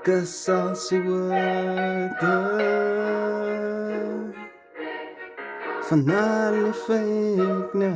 Kasasuwada Finally fake na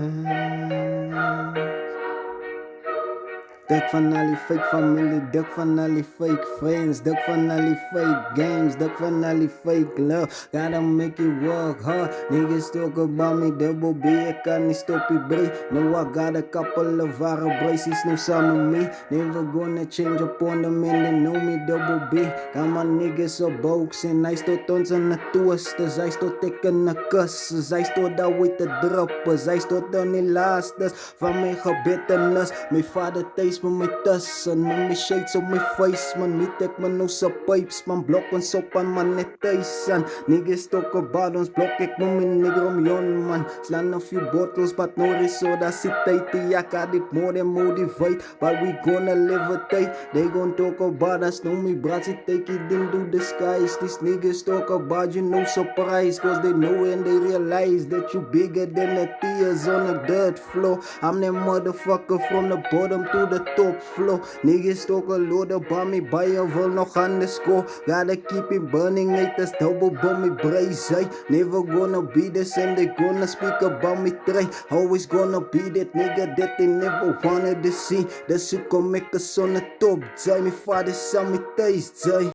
Duck finally fake family, duck finally fake friends, duck finally fake games, duck finally fake love. Gotta make it work hard. Niggas talk about me, double B, I can't stop it, break. No, I got a couple of braces, no some of me. Never gonna change upon them and they know me, double B. Got my niggas so boxen, I stod ons aan de toasters, I stod teken na kussers, I stod daar with the droppers, I stod dan die laastes van my gebettenis. My vader thuis met my tussen, en my shades op my face, man. Meet ek man nou sa pipes, man. Blok ons op en man net thuis aan. Niggas talk about ons, blok ek met my nigger om yon, man. Slaan a few bottles, but no resort, I sit tight, I got it more than motivate, but we gonna levitate. They gon' talk about us, know me, brats, it take it into the skies. These niggas talk about you, no surprise, cause they know and they realize that you bigger than the tears on the dirt floor. I'm that motherfucker from the bottom to the top floor. Niggas talk a lot about me, baie wil nog underscore. Gotta keep it burning, haters double bomb me brace, hey. Never gonna be the same, they gonna speak about me try. Always gonna be that nigga that they never wanted to see. Dat soek om ek is on the top, jy. My vader sal my thuis, jy.